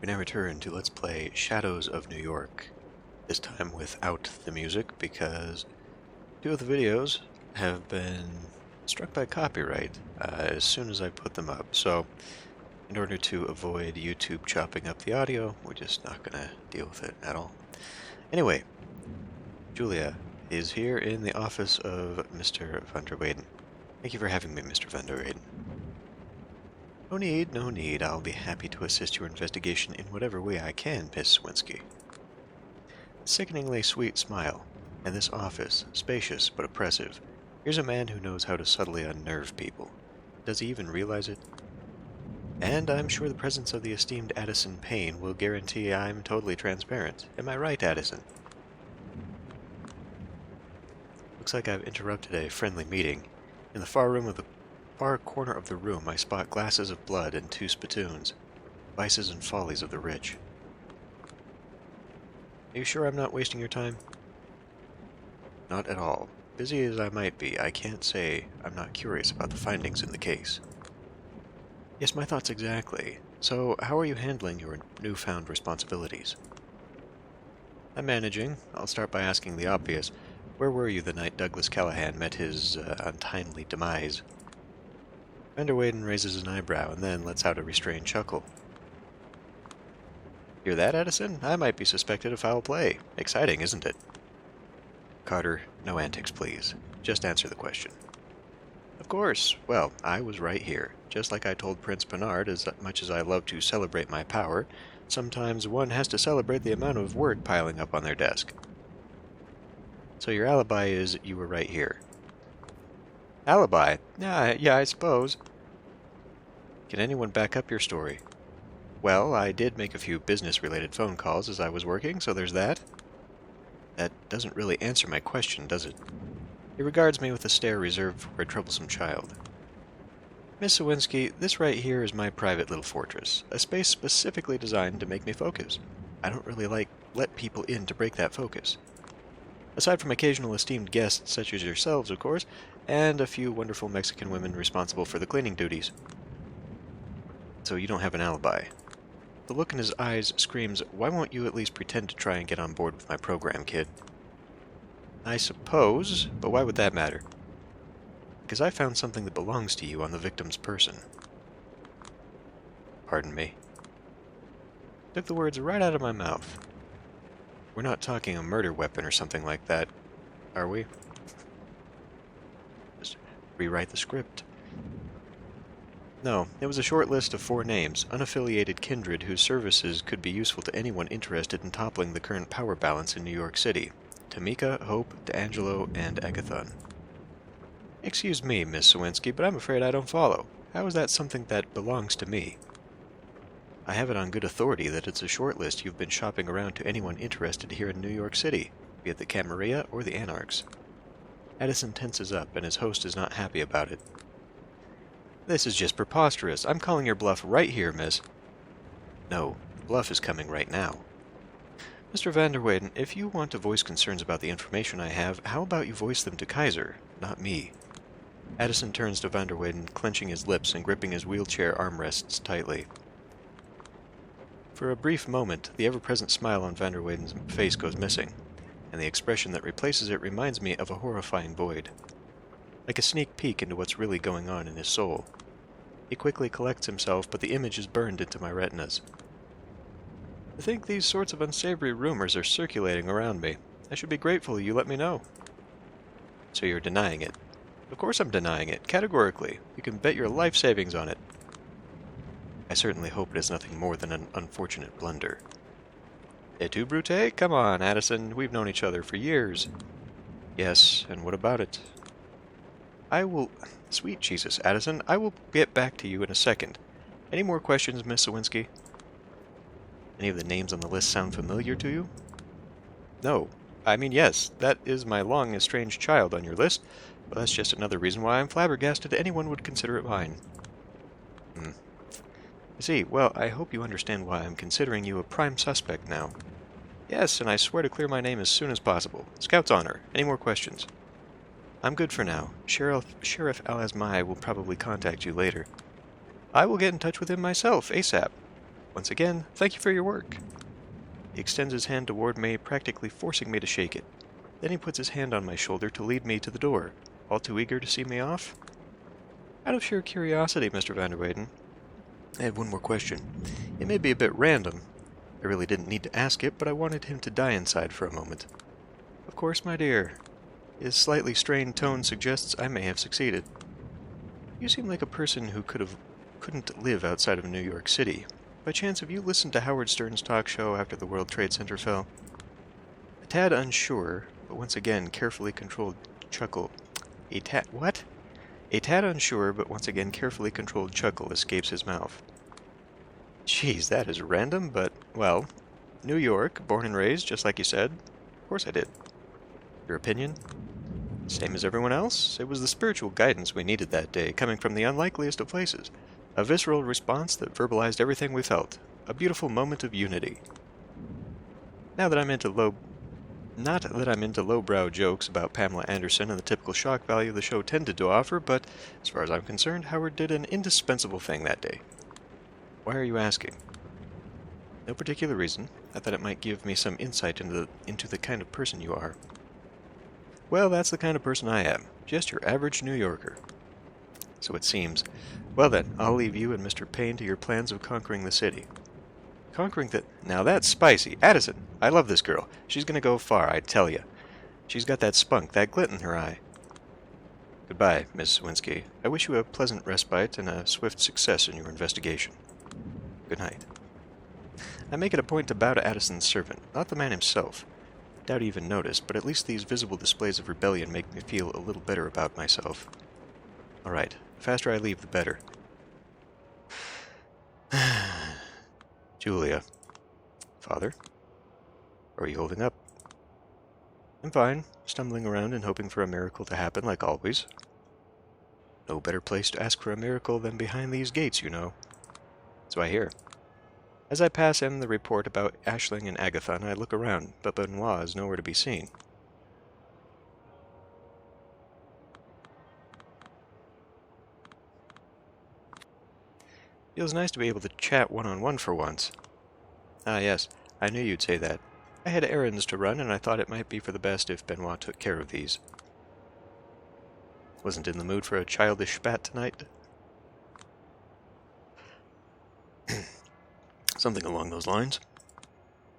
We now return to Let's Play Shadows of New York, this time without the music because two of the videos have been struck by copyright as soon as I put them up. So in order to avoid YouTube chopping up the audio, we're just not going to deal with it at all. Anyway, Julia is here in the office of Mr. van der Weyden. Thank you for having me, Mr. van der Weyden. No need, no need. I'll be happy to assist your investigation in whatever way I can, Miss Swinsky. A sickeningly sweet smile, and this office, spacious but oppressive. Here's a man who knows how to subtly unnerve people. Does he even realize it? And I'm sure the presence of the esteemed Addison Payne will guarantee I'm totally transparent. Am I right, Addison? Looks like I've interrupted a friendly meeting. In the far corner of the room, I spot glasses of blood and two spittoons. Vices and follies of the rich. Are you sure I'm not wasting your time? Not at all. Busy as I might be, I can't say I'm not curious about the findings in the case. Yes, my thoughts exactly. So, how are you handling your newfound responsibilities? I'm managing. I'll start by asking the obvious. Where were you the night Douglas Callahan met his untimely demise? Van der Weyden raises an eyebrow and then lets out a restrained chuckle. Hear that, Addison? I might be suspected of foul play. Exciting, isn't it? Carter, no antics, please. Just answer the question. Of course. Well, I was right here. Just like I told Prince Bernard, as much as I love to celebrate my power, sometimes one has to celebrate the amount of work piling up on their desk. So your alibi is you were right here. Alibi? Yeah, I suppose. Can anyone back up your story? Well, I did make a few business-related phone calls as I was working, so there's that. That doesn't really answer my question, does it? He regards me with a stare reserved for a troublesome child. Miss Sawinski, this right here is my private little fortress, a space specifically designed to make me focus. I don't really let people in to break that focus. Aside from occasional esteemed guests such as yourselves, of course, and a few wonderful Mexican women responsible for the cleaning duties. So you don't have an alibi. The look in his eyes screams, why won't you at least pretend to try and get on board with my program, kid? I suppose, but why would that matter? Because I found something that belongs to you on the victim's person. Pardon me. Took the words right out of my mouth. We're not talking a murder weapon or something like that, are we? Just rewrite the script. No, it was a short list of 4 names, unaffiliated kindred whose services could be useful to anyone interested in toppling the current power balance in New York City. Tamika, Hope, DeAngelo, and Agathon. Excuse me, Miss Sawinski, but I'm afraid I don't follow. How is that something that belongs to me? I have it on good authority that it's a short list you've been shopping around to anyone interested here in New York City, be it the Camarilla or the Anarchs. Addison tenses up, and his host is not happy about it. This is just preposterous. I'm calling your bluff right here, miss. No, the bluff is coming right now. Mr. van der Weyden, if you want to voice concerns about the information I have, how about you voice them to Kaiser, not me? Addison turns to van der Weyden, clenching his lips and gripping his wheelchair armrests tightly. For a brief moment, the ever-present smile on van der Weyden's face goes missing, and the expression that replaces it reminds me of a horrifying void. Like a sneak peek into what's really going on in his soul. He quickly collects himself, but the image is burned into my retinas. I think these sorts of unsavory rumors are circulating around me. I should be grateful you let me know. So you're denying it? Of course I'm denying it, categorically. You can bet your life savings on it. I certainly hope it is nothing more than an unfortunate blunder. Et tu, Brute? Come on, Addison. We've known each other for years. Yes, and what about it? Sweet Jesus, Addison, I will get back to you in a second. Any more questions, Miss Sawinski? Any of the names on the list sound familiar to you? No. I mean, yes, that is my long-estranged child on your list, but that's just another reason why I'm flabbergasted anyone would consider it mine. I see. Well, I hope you understand why I'm considering you a prime suspect now. Yes, and I swear to clear my name as soon as possible. Scout's honor. Any more questions? I'm good for now. Sheriff Al-Asmai will probably contact you later. I will get in touch with him myself, ASAP. Once again, thank you for your work. He extends his hand toward me, practically forcing me to shake it. Then he puts his hand on my shoulder to lead me to the door, all too eager to see me off. Out of sheer curiosity, Mr. Van der Weyden, I have one more question. It may be a bit random. I really didn't need to ask it, but I wanted him to die inside for a moment. Of course, my dear. His slightly strained tone suggests I may have succeeded. You seem like a person who couldn't live outside of New York City. By chance, have you listened to Howard Stern's talk show after the World Trade Center fell? A tad unsure, but once again carefully controlled chuckle. A tad unsure, but once again carefully controlled chuckle escapes his mouth. Geez, that is random, but, well, New York, born and raised, just like you said. Of course I did. Your opinion? Same as everyone else. It was the spiritual guidance we needed that day, coming from the unlikeliest of places. A visceral response that verbalized everything we felt. A beautiful moment of unity. Not that I'm into lowbrow jokes about Pamela Anderson and the typical shock value the show tended to offer, but as far as I'm concerned, Howard did an indispensable thing that day. Why are you asking? No particular reason. I thought it might give me some insight into the kind of person you are. Well, that's the kind of person I am. Just your average New Yorker. So it seems. Well then, I'll leave you and Mr. Payne to your plans of conquering the city. Now that's spicy. Addison, I love this girl. She's gonna go far, I tell you. She's got that spunk, that glint in her eye. Goodbye, Miss Swinsky. I wish you a pleasant respite and a swift success in your investigation. Good night. I make it a point to bow to Addison's servant, not the man himself. Doubt he even noticed, but at least these visible displays of rebellion make me feel a little better about myself. All right, the faster I leave, the better. Julia. Father? How are you holding up? I'm fine, stumbling around and hoping for a miracle to happen, like always. No better place to ask for a miracle than behind these gates, you know. So I hear. As I pass in the report about Aisling and Agathon, I look around, but Benoit is nowhere to be seen. Feels nice to be able to chat one-on-one for once. Ah, yes, I knew you'd say that. I had errands to run, and I thought it might be for the best if Benoit took care of these. Wasn't in the mood for a childish spat tonight. Something along those lines.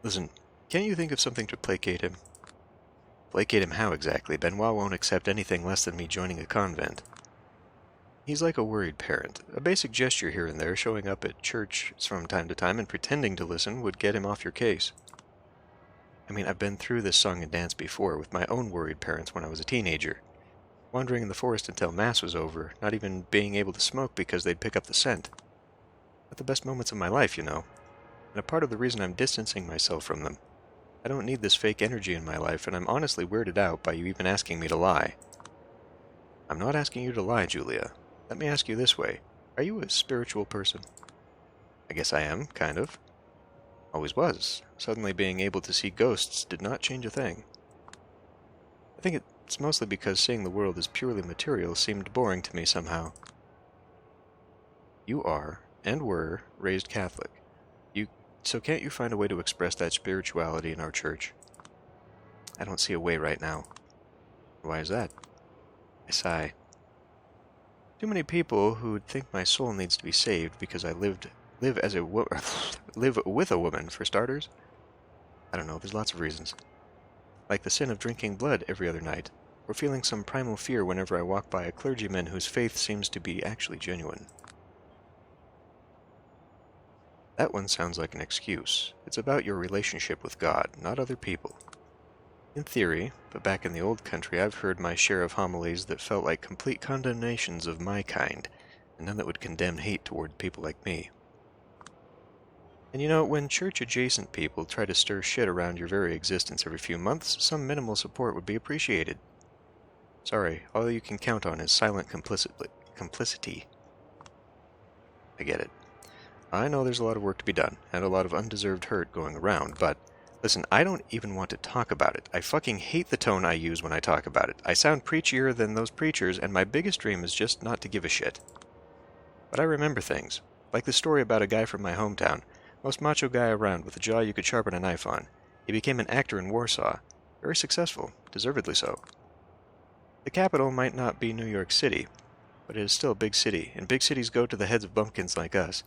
Listen, can't you think of something to placate him? Placate him how exactly? Benoit won't accept anything less than me joining a convent. He's like a worried parent. A basic gesture here and there, showing up at church from time to time and pretending to listen, would get him off your case. I mean, I've been through this song and dance before with my own worried parents when I was a teenager. Wandering in the forest until Mass was over, not even being able to smoke because they'd pick up the scent. Not the best moments of my life, you know. And a part of the reason I'm distancing myself from them. I don't need this fake energy in my life, and I'm honestly weirded out by you even asking me to lie. I'm not asking you to lie, Julia. Let me ask you this way. Are you a spiritual person? I guess I am, kind of. Always was. Suddenly being able to see ghosts did not change a thing. I think it's mostly because seeing the world as purely material seemed boring to me somehow. You are, and were, raised Catholic. So can't you find a way to express that spirituality in our church? I don't see a way right now. Why is that? I sigh. Too many people who think my soul needs to be saved because I live with a woman, for starters. I don't know, there's lots of reasons. Like the sin of drinking blood every other night, or feeling some primal fear whenever I walk by a clergyman whose faith seems to be actually genuine. That one sounds like an excuse. It's about your relationship with God, not other people. In theory, but back in the old country I've heard my share of homilies that felt like complete condemnations of my kind, and none that would condemn hate toward people like me. And you know, when church-adjacent people try to stir shit around your very existence every few months, some minimal support would be appreciated. Sorry, all you can count on is silent complicity. I get it. I know there's a lot of work to be done, and a lot of undeserved hurt going around, but listen, I don't even want to talk about it. I fucking hate the tone I use when I talk about it. I sound preachier than those preachers, and my biggest dream is just not to give a shit. But I remember things, like the story about a guy from my hometown. Most macho guy around with a jaw you could sharpen a knife on. He became an actor in Warsaw. Very successful, deservedly so. The capital might not be New York City, but it is still a big city, and big cities go to the heads of bumpkins like us.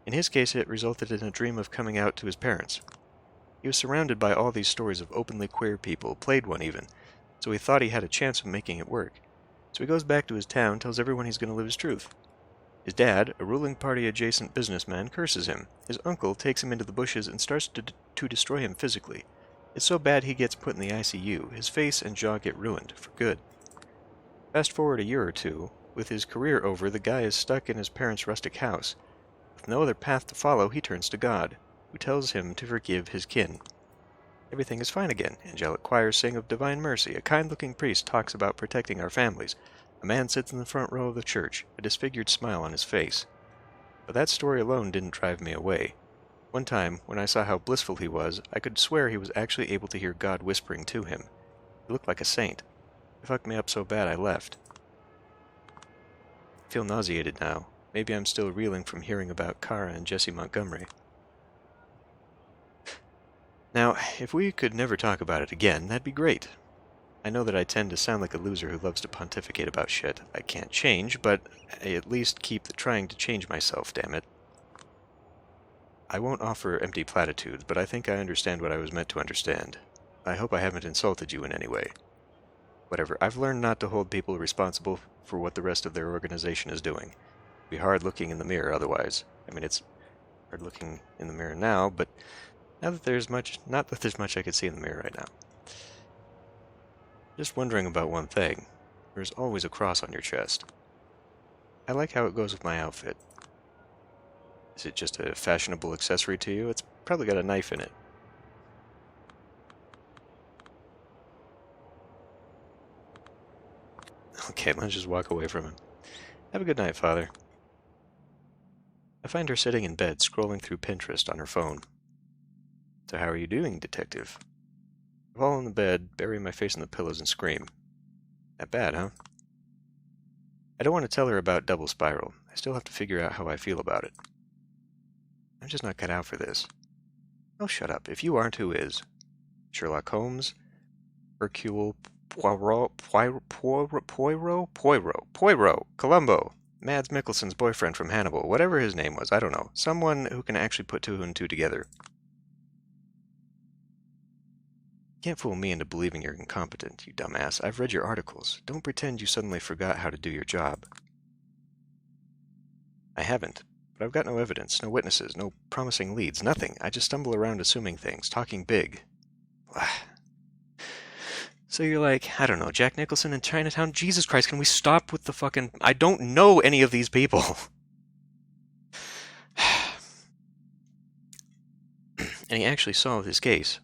In his case, it resulted in a dream of coming out to his parents. He was surrounded by all these stories of openly queer people, played one even, so he thought he had a chance of making it work. So he goes back to his town, tells everyone he's going to live his truth. His dad, a ruling party-adjacent businessman, curses him. His uncle takes him into the bushes and starts to destroy him physically. It's so bad he gets put in the ICU. His face and jaw get ruined, for good. Fast forward a year or two, with his career over, the guy is stuck in his parents' rustic house. With no other path to follow, he turns to God, who tells him to forgive his kin. Everything is fine again. Angelic choirs sing of divine mercy. A kind-looking priest talks about protecting our families. A man sits in the front row of the church, a disfigured smile on his face. But that story alone didn't drive me away. One time, when I saw how blissful he was, I could swear he was actually able to hear God whispering to him. He looked like a saint. It fucked me up so bad I left. I feel nauseated now. Maybe I'm still reeling from hearing about Kara and Jesse Montgomery. Now, if we could never talk about it again, that'd be great. I know that I tend to sound like a loser who loves to pontificate about shit I can't change, but I at least keep trying to change myself, damn it. I won't offer empty platitudes, but I think I understand what I was meant to understand. I hope I haven't insulted you in any way. Whatever, I've learned not to hold people responsible for what the rest of their organization is doing. It'd be hard looking in the mirror otherwise. I mean, it's hard looking in the mirror now, but not that there's much I could see in the mirror right now. Just wondering about one thing. There's always a cross on your chest. I like how it goes with my outfit. Is it just a fashionable accessory to you? It's probably got a knife in it. Okay, let's just walk away from him. Have a good night, Father. I find her sitting in bed, scrolling through Pinterest on her phone. So how are you doing, detective? I fall on the bed, bury my face in the pillows, and scream. That bad, huh? I don't want to tell her about Double Spiral. I still have to figure out how I feel about it. I'm just not cut out for this. Oh, shut up. If you aren't, who is? Sherlock Holmes? Hercule Poirot? Columbo? Mads Mikkelsen's boyfriend from Hannibal. Whatever his name was, I don't know. Someone who can actually put two and two together. You can't fool me into believing you're incompetent, you dumbass. I've read your articles. Don't pretend you suddenly forgot how to do your job. I haven't, but I've got no evidence, no witnesses, no promising leads, nothing. I just stumble around assuming things, talking big. So you're like, I don't know, Jack Nicholson in Chinatown? Jesus Christ, can we stop with the fucking... I don't know any of these people. And he actually solved his case.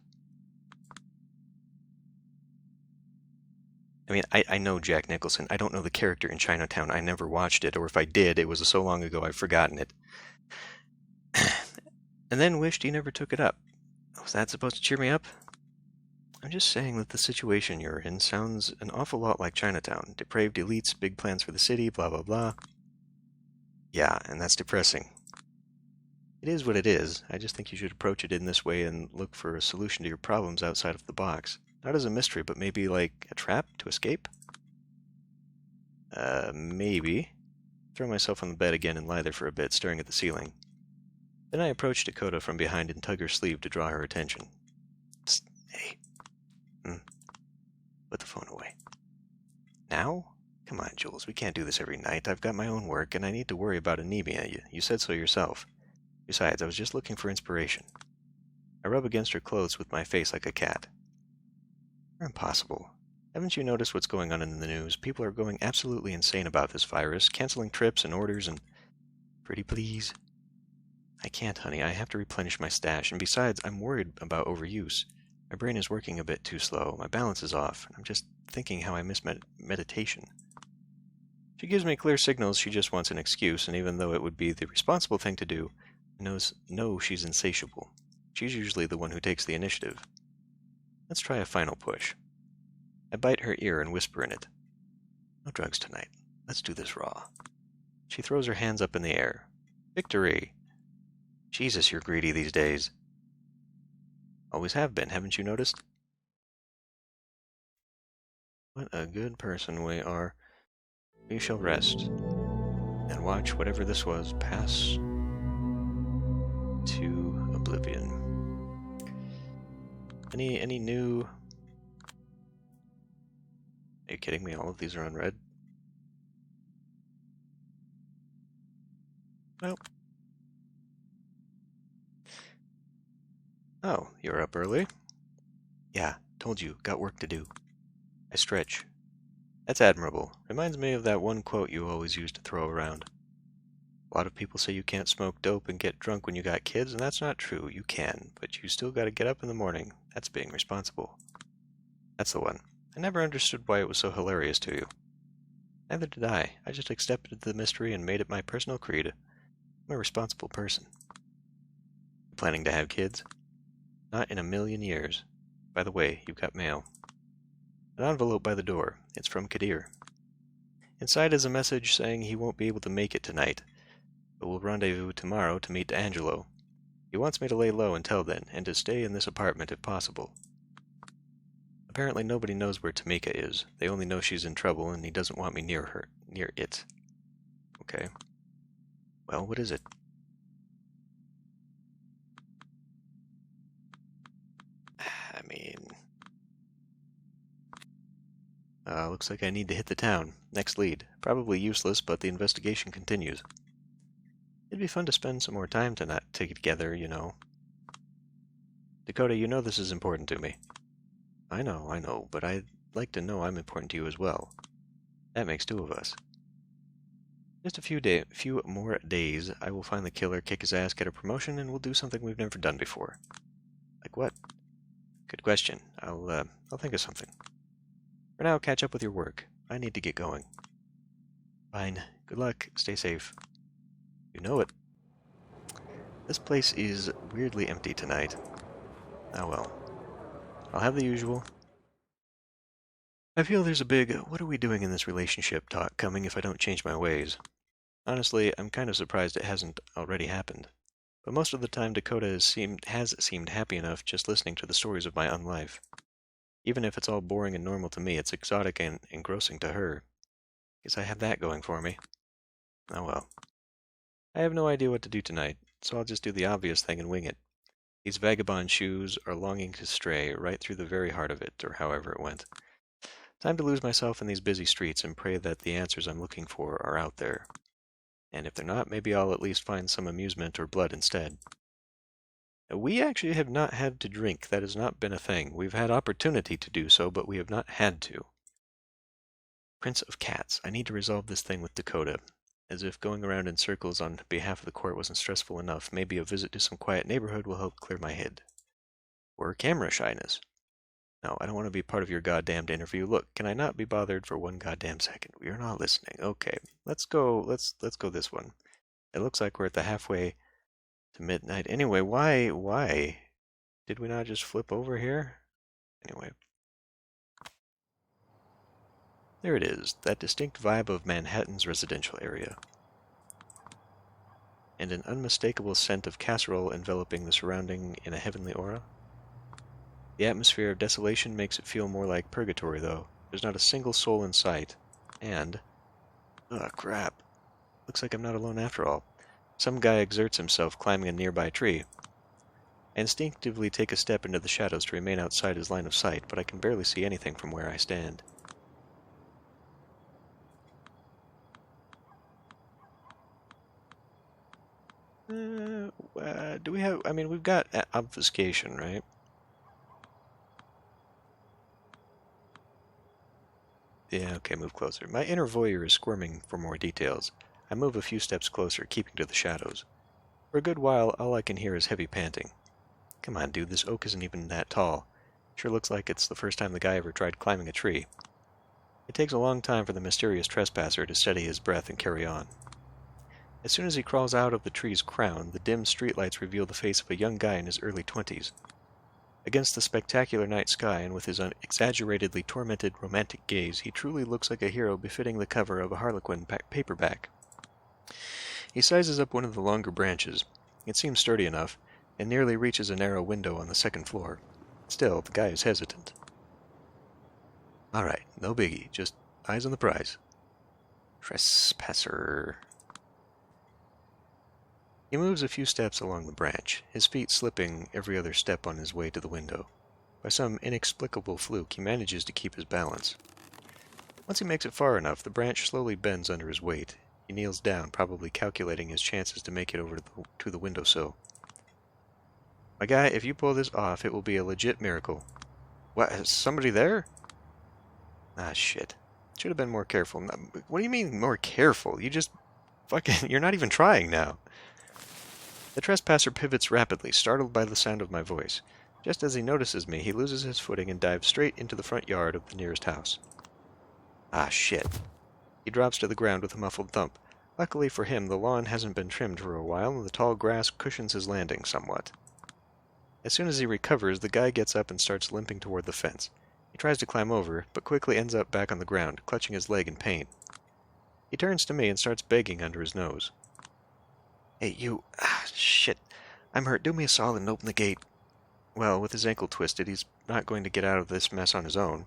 I mean, I know Jack Nicholson. I don't know the character in Chinatown. I never watched it, or if I did, it was so long ago I've forgotten it. And then wished he never took it up. Was that supposed to cheer me up? I'm just saying that the situation you're in sounds an awful lot like Chinatown. Depraved elites, big plans for the city, blah blah blah. Yeah, and that's depressing. It is what it is. I just think you should approach it in this way and look for a solution to your problems outside of the box. Not as a mystery, but maybe like a trap to escape? Maybe. Throw myself on the bed again and lie there for a bit, staring at the ceiling. Then I approach Dakota from behind and tug her sleeve to draw her attention. Psst, hey. Put the phone away. Now? Come on, Jules, we can't do this every night. I've got my own work, and I need to worry about anemia. You said so yourself. Besides, I was just looking for inspiration. I rub against her clothes with my face like a cat. You're impossible. Haven't you noticed what's going on in the news? People are going absolutely insane about this virus, canceling trips and orders and... Pretty please? I can't, honey. I have to replenish my stash, and besides, I'm worried about overuse. My brain is working a bit too slow. My balance is off, and I'm just thinking how I miss meditation. She gives me clear signals she just wants an excuse, and even though it would be the responsible thing to do, I know she's insatiable. She's usually the one who takes the initiative. Let's try a final push. I bite her ear and whisper in it. No drugs tonight. Let's do this raw. She throws her hands up in the air. Victory! Jesus, you're greedy these days. Always have been, haven't you noticed? What a good person we are. We shall rest, and watch whatever this was pass to oblivion. Any new... Are you kidding me? All of these are unread? Well. Oh, you're up early? Yeah, told you, got work to do. I stretch. That's admirable. Reminds me of that one quote you always used to throw around. A lot of people say you can't smoke dope and get drunk when you got kids, and that's not true. You can, but you still gotta get up in the morning. That's being responsible. That's the one. I never understood why it was so hilarious to you. Neither did I. I just accepted the mystery and made it my personal creed. I'm a responsible person. You planning to have kids? Not in a million years. By the way, you've got mail. An envelope by the door. It's from Kadir. Inside is a message saying he won't be able to make it tonight, but we'll rendezvous tomorrow to meet D'Angelo. He wants me to lay low until then, and to stay in this apartment if possible. Apparently nobody knows where Tamika is. They only know she's in trouble, and he doesn't want me near it. Okay. Well, what is it? I mean... looks like I need to hit the town. Next lead. Probably useless, but the investigation continues. It'd be fun to spend some more time together, you know. Dakota, you know this is important to me. I know, but I'd like to know I'm important to you as well. That makes two of us. Just a few more days, I will find the killer, kick his ass, get a promotion, and we'll do something we've never done before. Like what? Good question. I'll think of something. For now, catch up with your work. I need to get going. Fine. Good luck. Stay safe. You know it. This place is weirdly empty tonight. Oh well. I'll have the usual. I feel there's a big, what are we doing in this relationship talk coming if I don't change my ways. Honestly, I'm kind of surprised it hasn't already happened. But most of the time Dakota has seemed happy enough just listening to the stories of my unlife. Even if it's all boring and normal to me, it's exotic and engrossing to her. Guess I have that going for me. Oh well. I have no idea what to do tonight, so I'll just do the obvious thing and wing it. These vagabond shoes are longing to stray right through the very heart of it, or however it went. Time to lose myself in these busy streets and pray that the answers I'm looking for are out there. And if they're not, maybe I'll at least find some amusement or blood instead. We actually have not had to drink. That has not been a thing. We've had opportunity to do so, but we have not had to. Prince of Cats. I need to resolve this thing with Dakota. As if going around in circles on behalf of the court wasn't stressful enough, maybe a visit to some quiet neighborhood will help clear my head. Or camera shyness. No, I don't want to be part of your goddamned interview. Look, can I not be bothered for one goddamn second? We are not listening. Okay, let's go this one. It looks like we're at the halfway to midnight. Anyway, why? Did we not just flip over here? Anyway. There it is, that distinct vibe of Manhattan's residential area. And an unmistakable scent of casserole enveloping the surrounding in a heavenly aura. The atmosphere of desolation makes it feel more like purgatory, though. There's not a single soul in sight. And... oh, crap. Looks like I'm not alone after all. Some guy exerts himself climbing a nearby tree. I instinctively take a step into the shadows to remain outside his line of sight, but I can barely see anything from where I stand. Do we have... I mean, we've got obfuscation, right? Yeah, okay, move closer. My inner voyeur is squirming for more details. I move a few steps closer, keeping to the shadows. For a good while, all I can hear is heavy panting. Come on, dude, this oak isn't even that tall. Sure looks like it's the first time the guy ever tried climbing a tree. It takes a long time for the mysterious trespasser to steady his breath and carry on. As soon as he crawls out of the tree's crown, the dim streetlights reveal the face of a young guy in his early 20s. Against the spectacular night sky and with his exaggeratedly tormented romantic gaze, he truly looks like a hero befitting the cover of a Harlequin paperback. He sizes up one of the longer branches. It seems sturdy enough, and nearly reaches a narrow window on the second floor. Still, the guy is hesitant. Alright, no biggie, just eyes on the prize. Trespasser. He moves a few steps along the branch, his feet slipping every other step on his way to the window. By some inexplicable fluke, he manages to keep his balance. Once he makes it far enough, the branch slowly bends under his weight. He kneels down, probably calculating his chances to make it over to the windowsill. My guy, if you pull this off, it will be a legit miracle. What, is somebody there? Ah, shit. Should have been more careful. What do you mean, more careful? You just you're not even trying now. The trespasser pivots rapidly, startled by the sound of my voice. Just as he notices me, he loses his footing and dives straight into the front yard of the nearest house. Ah, shit. He drops to the ground with a muffled thump. Luckily for him, the lawn hasn't been trimmed for a while, and the tall grass cushions his landing somewhat. As soon as he recovers, the guy gets up and starts limping toward the fence. He tries to climb over, but quickly ends up back on the ground, clutching his leg in pain. He turns to me and starts begging under his nose. Hey, you... Ah, shit. I'm hurt. Do me a solid and open the gate. Well, with his ankle twisted, he's not going to get out of this mess on his own,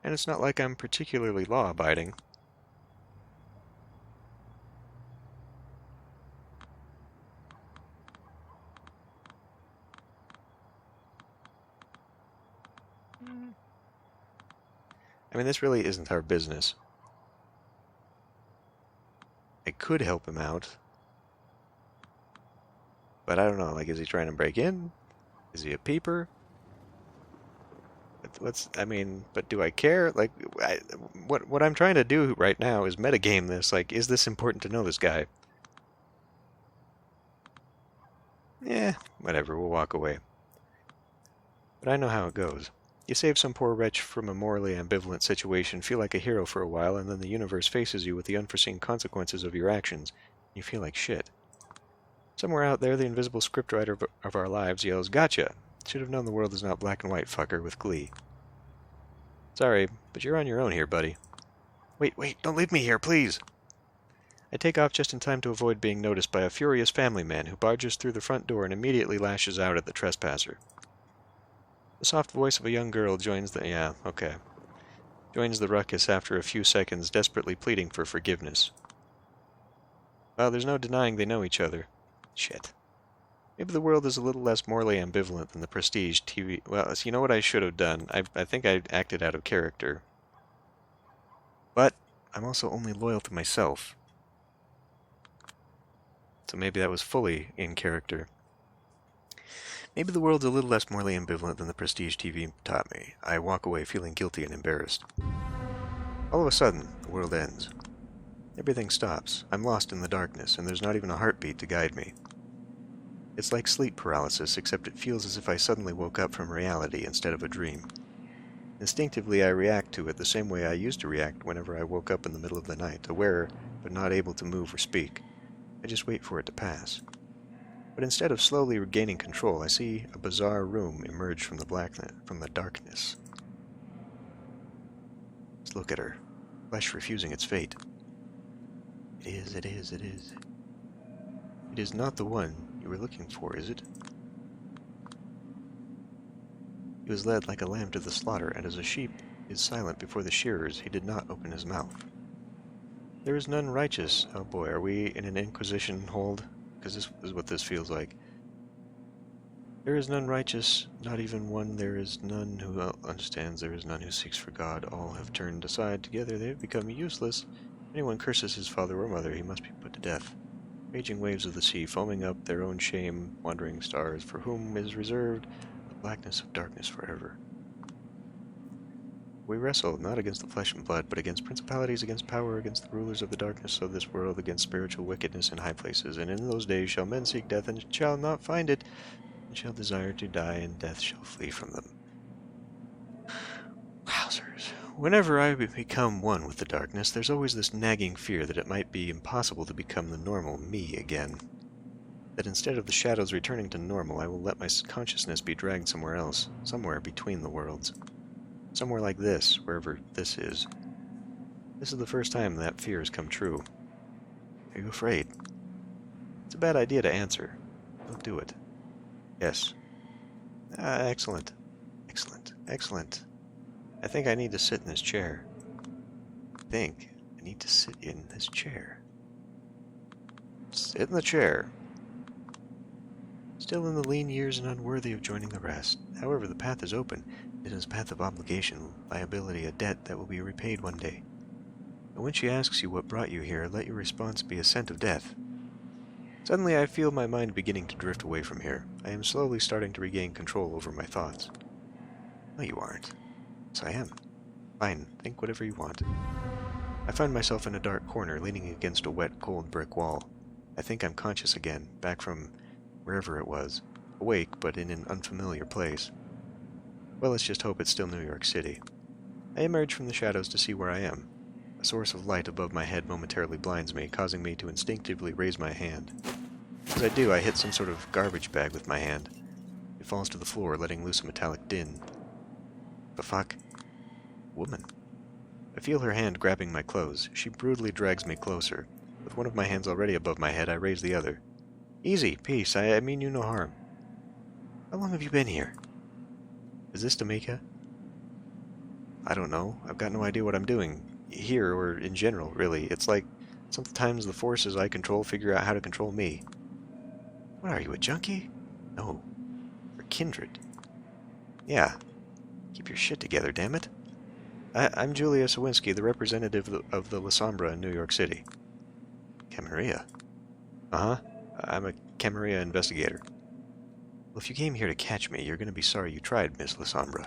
and it's not like I'm particularly law-abiding. I mean, this really isn't our business. I could help him out. But I don't know, like, is he trying to break in? Is he a peeper? But do I care? Like, what I'm trying to do right now is metagame this. Like, is this important to know this guy? Yeah, whatever, we'll walk away. But I know how it goes. You save some poor wretch from a morally ambivalent situation, feel like a hero for a while, and then the universe faces you with the unforeseen consequences of your actions. You feel like shit. Somewhere out there, the invisible scriptwriter of our lives yells, "Gotcha! Should have known the world is not black and white, fucker," with glee. Sorry, but you're on your own here, buddy. Wait, don't leave me here, please! I take off just in time to avoid being noticed by a furious family man who barges through the front door and immediately lashes out at the trespasser. The soft voice of a young girl joins the ruckus after a few seconds, desperately pleading for forgiveness. Well, there's no denying they know each other. Shit. Maybe the world is a little less morally ambivalent than the prestige TV... Well, you know what I should have done? I think I acted out of character. But I'm also only loyal to myself. So maybe that was fully in character. Maybe the world's a little less morally ambivalent than the prestige TV taught me. I walk away feeling guilty and embarrassed. All of a sudden, the world ends. Everything stops. I'm lost in the darkness, and there's not even a heartbeat to guide me. It's like sleep paralysis, except it feels as if I suddenly woke up from reality instead of a dream. Instinctively, I react to it the same way I used to react whenever I woke up in the middle of the night, aware but not able to move or speak. I just wait for it to pass. But instead of slowly regaining control, I see a bizarre room emerge from the darkness. Let's look at her, flesh refusing its fate. It is. It is not the one you were looking for, is it? He was led like a lamb to the slaughter, and as a sheep is silent before the shearers, he did not open his mouth. There is none righteous. Oh boy, are we in an Inquisition hold? Because this is what this feels like. There is none righteous, not even one. There is none who understands. There is none who seeks for God. All have turned aside. Together they have become useless. If anyone curses his father or mother, he must be put to death. Raging waves of the sea, foaming up their own shame, wandering stars, for whom is reserved the blackness of darkness forever. We wrestle not against the flesh and blood, but against principalities, against power, against the rulers of the darkness of this world, against spiritual wickedness in high places. And in those days shall men seek death, and shall not find it, and shall desire to die, and death shall flee from them. Wowzers. Whenever I become one with the darkness, there's always this nagging fear that it might be impossible to become the normal me again. That instead of the shadows returning to normal, I will let my consciousness be dragged somewhere else, somewhere between the worlds. Somewhere like this, wherever this is. This is the first time that fear has come true. Are you afraid? It's a bad idea to answer. Don't do it. Yes. Excellent. Excellent. Excellent. I think I need to sit in this chair. Sit in the chair. Still in the lean years and unworthy of joining the rest. However, the path is open. It is a path of obligation, liability, a debt that will be repaid one day. And when she asks you what brought you here, let your response be a scent of death. Suddenly I feel my mind beginning to drift away from here. I am slowly starting to regain control over my thoughts. No, you aren't. Yes, I am. Fine, think whatever you want. I find myself in a dark corner, leaning against a wet, cold brick wall. I think I'm conscious again, back from wherever it was. Awake, but in an unfamiliar place. Well, let's just hope it's still New York City. I emerge from the shadows to see where I am. A source of light above my head momentarily blinds me, causing me to instinctively raise my hand. As I do, I hit some sort of garbage bag with my hand. It falls to the floor, letting loose a metallic din. The fuck? Woman. I feel her hand grabbing my clothes. She brutally drags me closer. With one of my hands already above my head, I raise the other. Easy, peace, I mean you no harm. How long have you been here? Is this Tamika? I don't know. I've got no idea what I'm doing. Here, or in general, really. It's like sometimes the forces I control figure out how to control me. What are you, a junkie? No. We're kindred. Yeah. Keep your shit together, damn it. I'm Julia Sawinski, the representative of the Lasombra in New York City. Camarilla? Uh-huh. I'm a Camarilla investigator. Well, if you came here to catch me, you're going to be sorry you tried, Miss Lasombra.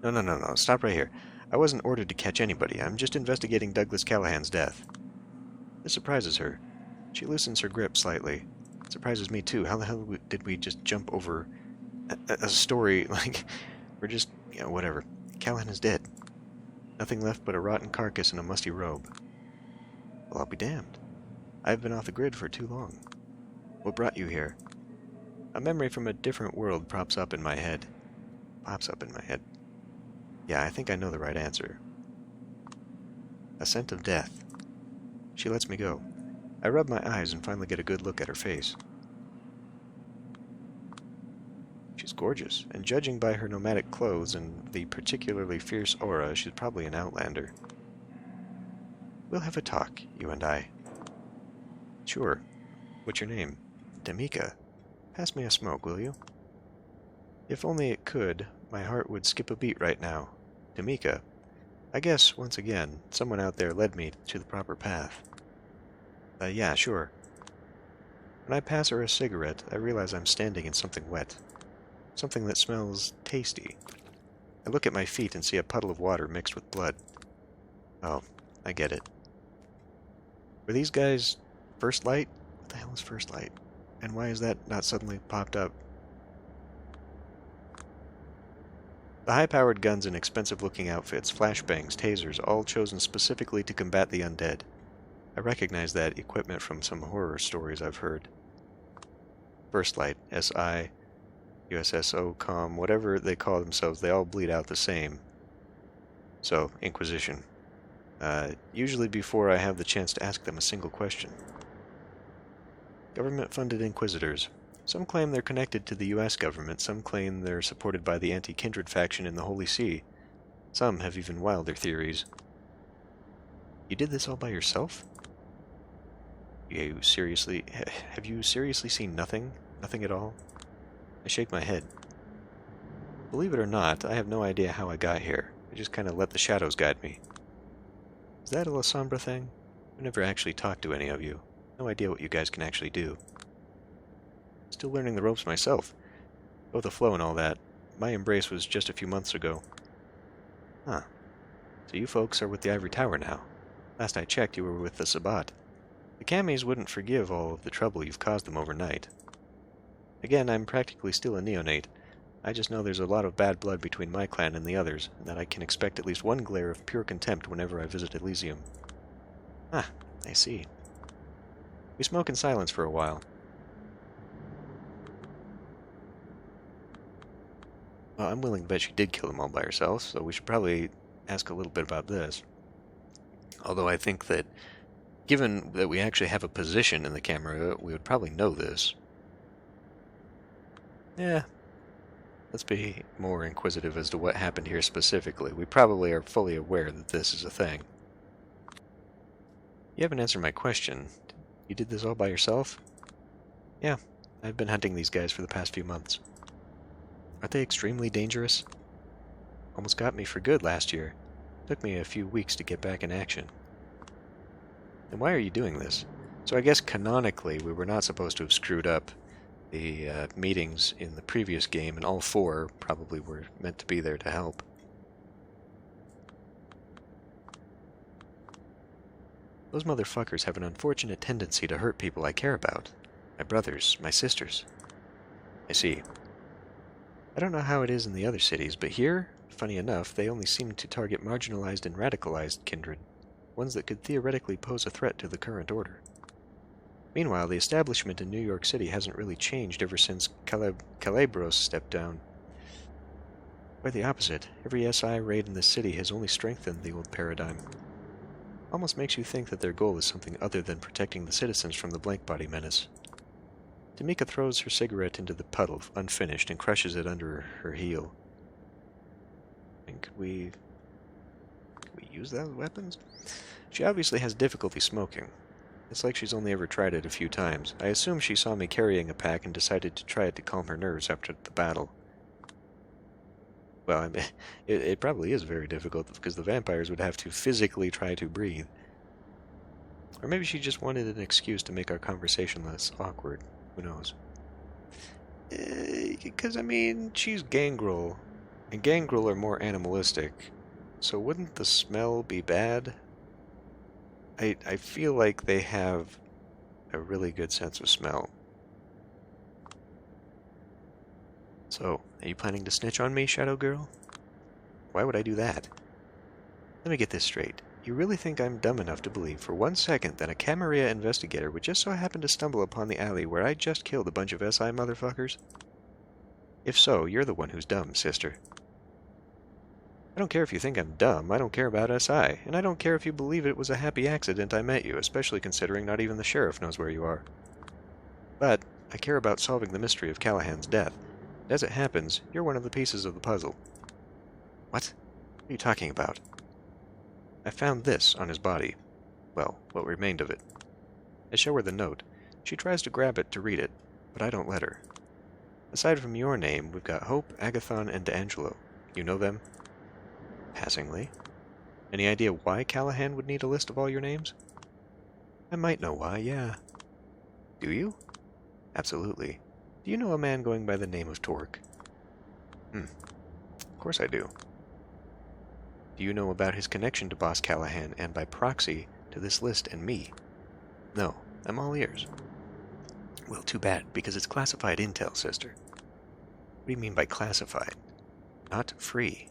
No. Stop right here. I wasn't ordered to catch anybody. I'm just investigating Douglas Callahan's death. This surprises her. She loosens her grip slightly. It surprises me, too. How the hell did we just jump over a story like... We're just... whatever. Callahan is dead. Nothing left but a rotten carcass and a musty robe. Well, I'll be damned. I've been off the grid for too long. What brought you here? A memory from a different world pops up in my head. Yeah, I think I know the right answer. A scent of death. She lets me go. I rub my eyes and finally get a good look at her face. She's gorgeous, and judging by her nomadic clothes and the particularly fierce aura, she's probably an outlander. We'll have a talk, you and I. Sure. What's your name? Tamika. Pass me a smoke, will you? If only it could, my heart would skip a beat right now. Tamika. I guess, once again, someone out there led me to the proper path. Yeah, sure. When I pass her a cigarette, I realize I'm standing in something wet. Something that smells tasty. I look at my feet and see a puddle of water mixed with blood. Oh, I get it. Were these guys First Light? What the hell is First Light? And why is that not suddenly popped up? The high-powered guns and expensive-looking outfits, flashbangs, tasers, all chosen specifically to combat the undead. I recognize that equipment from some horror stories I've heard. First Light, SI, USSO, whatever they call themselves, they all bleed out the same. So, Inquisition. Usually before I have the chance to ask them a single question. Government-funded Inquisitors. Some claim they're connected to the U.S. government, some claim they're supported by the anti-kindred faction in the Holy See. Some have even wilder theories. You did this all by yourself? Have you seriously seen nothing? Nothing at all? I shake my head. Believe it or not, I have no idea how I got here. I just kind of let the shadows guide me. Is that a Lasombra thing? I've never actually talked to any of you. No idea what you guys can actually do. Still learning the ropes myself. Both the flow and all that. My embrace was just a few months ago. Huh. So you folks are with the Ivory Tower now. Last I checked, you were with the Sabbat. The Camis wouldn't forgive all of the trouble you've caused them overnight. Again, I'm practically still a neonate. I just know there's a lot of bad blood between my clan and the others, and that I can expect at least one glare of pure contempt whenever I visit Elysium. Ah, I see. We smoke in silence for a while. Well, I'm willing to bet she did kill them all by herself, so we should probably ask a little bit about this. Although I think that, given that we actually have a position in the camera, we would probably know this. Yeah, let's be more inquisitive as to what happened here specifically. We probably are fully aware that this is a thing. You haven't answered my question. You did this all by yourself? Yeah, I've been hunting these guys for the past few months. Aren't they extremely dangerous? Almost got me for good last year. Took me a few weeks to get back in action. And why are you doing this? So I guess canonically we were not supposed to have screwed up the meetings in the previous game, and all four probably were meant to be there to help. Those motherfuckers have an unfortunate tendency to hurt people I care about. My brothers, my sisters. I see. I don't know how it is in the other cities, but here, funny enough, they only seem to target marginalized and radicalized kindred, ones that could theoretically pose a threat to the current order. Meanwhile, the establishment in New York City hasn't really changed ever since Calabros stepped down. Quite the opposite. Every SI raid in the city has only strengthened the old paradigm. Almost makes you think that their goal is something other than protecting the citizens from the blank body menace. Tamika throws her cigarette into the puddle, unfinished, and crushes it under her heel. And could we use those weapons? She obviously has difficulty smoking. It's like she's only ever tried it a few times. I assume she saw me carrying a pack and decided to try it to calm her nerves after the battle. Well, I mean, it probably is very difficult, because the vampires would have to physically try to breathe. Or maybe she just wanted an excuse to make our conversation less awkward. Who knows? Because, I mean, she's gangrel, and gangrel are more animalistic, so wouldn't the smell be bad? I feel like they have a really good sense of smell. So, are you planning to snitch on me, Shadow Girl? Why would I do that? Let me get this straight. You really think I'm dumb enough to believe for 1 second that a Camarilla investigator would just so happen to stumble upon the alley where I just killed a bunch of SI motherfuckers? If so, you're the one who's dumb, sister. I don't care if you think I'm dumb, I don't care about SI, and I don't care if you believe it was a happy accident I met you, especially considering not even the sheriff knows where you are. But I care about solving the mystery of Callahan's death. As it happens, you're one of the pieces of the puzzle. What? What are you talking about? I found this on his body. Well, what remained of it. I show her the note. She tries to grab it to read it, but I don't let her. Aside from your name, we've got Hope, Agathon, and D'Angelo. You know them? Passingly. Any idea why Callahan would need a list of all your names? I might know why, yeah. Do you? Absolutely. Do you know a man going by the name of Torque? Of course I do. Do you know about his connection to Boss Callahan, and by proxy, to this list and me? No, I'm all ears. Well, too bad, because it's classified intel, sister. What do you mean by classified? Not free.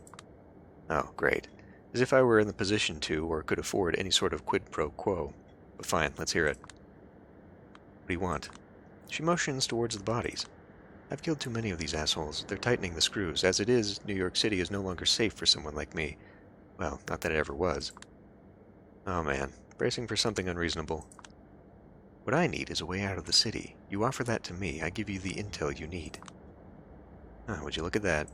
Oh, great. As if I were in the position to, or could afford, any sort of quid pro quo. But fine, let's hear it. What do you want? She motions towards the bodies. I've killed too many of these assholes. They're tightening the screws. As it is, New York City is no longer safe for someone like me. Well, not that it ever was. Oh man, bracing for something unreasonable. What I need is a way out of the city. You offer that to me, I give you the intel you need. Oh, would you look at that?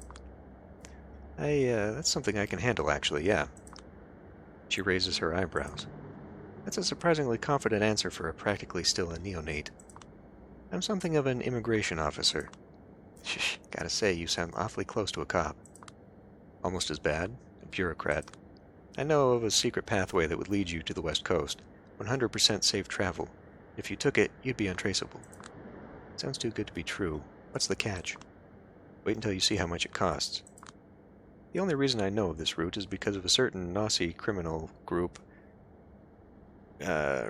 That's something I can handle, actually, yeah. She raises her eyebrows. That's a surprisingly confident answer for a practically still a neonate. I'm something of an immigration officer. Shh, gotta say, you sound awfully close to a cop. Almost as bad, a bureaucrat. I know of a secret pathway that would lead you to the West Coast. 100% safe travel. If you took it, you'd be untraceable. Sounds too good to be true. What's the catch? Wait until you see how much it costs. The only reason I know of this route is because of a certain Nazi criminal group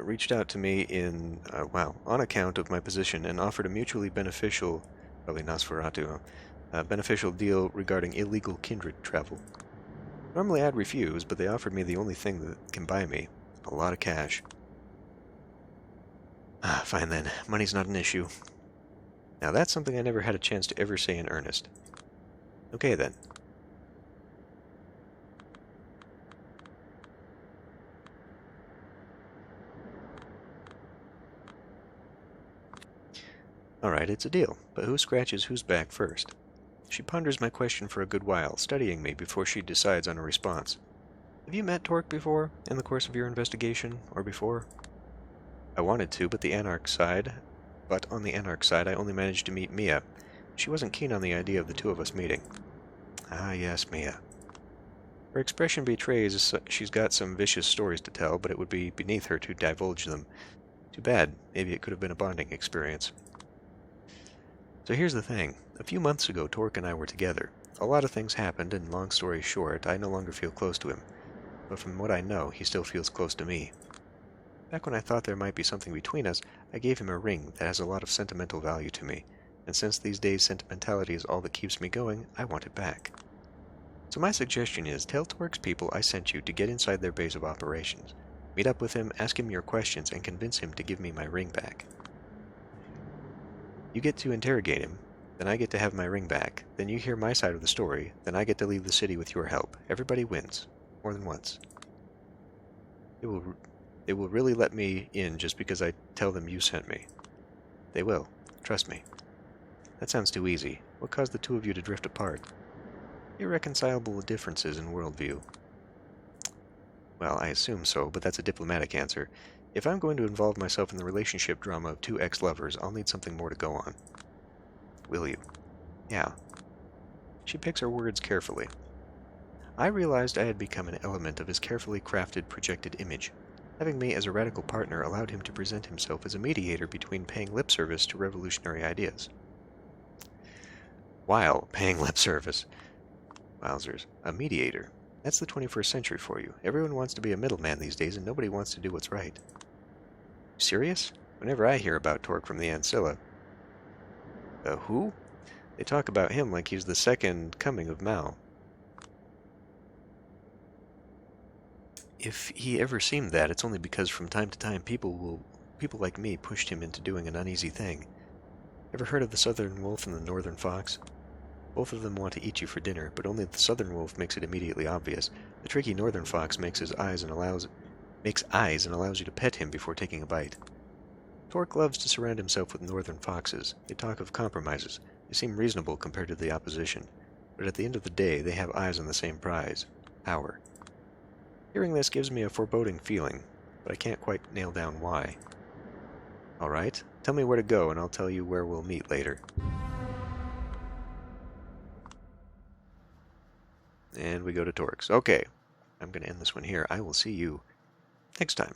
reached out to me on account of my position and offered a mutually beneficial, probably Nosferatu, beneficial deal regarding illegal kindred travel. Normally I'd refuse, but they offered me the only thing that can buy me, a lot of cash. Fine then, money's not an issue. Now that's something I never had a chance to ever say in earnest. Okay then. Alright, it's a deal, but who scratches whose back first? She ponders my question for a good while, studying me before she decides on a response. Have you met Torque before, in the course of your investigation, or before? I wanted to, but on the Anarch side, I only managed to meet Mia. She wasn't keen on the idea of the two of us meeting. Ah, yes, Mia. Her expression betrays she's got some vicious stories to tell, but it would be beneath her to divulge them. Too bad. Maybe it could have been a bonding experience. So here's the thing. A few months ago, Torque and I were together. A lot of things happened, and long story short, I no longer feel close to him. But from what I know, he still feels close to me. Back when I thought there might be something between us, I gave him a ring that has a lot of sentimental value to me, and since these days sentimentality is all that keeps me going, I want it back. So my suggestion is, tell Torque's people I sent you to get inside their base of operations. Meet up with him, ask him your questions, and convince him to give me my ring back. You get to interrogate him, then I get to have my ring back, then you hear my side of the story, then I get to leave the city with your help. Everybody wins. More than once. They will really let me in just because I tell them you sent me. They will. Trust me. That sounds too easy. What caused the two of you to drift apart? Irreconcilable differences in worldview. Well, I assume so, but that's a diplomatic answer. If I'm going to involve myself in the relationship drama of two ex-lovers, I'll need something more to go on. Will you? Yeah. She picks her words carefully. I realized I had become an element of his carefully crafted projected image. Having me as a radical partner allowed him to present himself as a mediator between paying lip service to revolutionary ideas. While paying lip service. Wowzers. A mediator. That's the 21st century for you. Everyone wants to be a middleman these days, and nobody wants to do what's right. Serious? Whenever I hear about Torque from the Ancilla... who? They talk about him like he's the second coming of Mao. If he ever seemed that, it's only because from time to time people like me pushed him into doing an uneasy thing. Ever heard of the southern wolf and the northern fox? Both of them want to eat you for dinner, but only the southern wolf makes it immediately obvious. The tricky northern fox makes eyes and allows you to pet him before taking a bite. Torque loves to surround himself with northern foxes. They talk of compromises. They seem reasonable compared to the opposition. But at the end of the day, they have eyes on the same prize. Power. Hearing this gives me a foreboding feeling, but I can't quite nail down why. Alright, tell me where to go and I'll tell you where we'll meet later. And we go to Torque's. Okay, I'm going to end this one here. I will see you next time.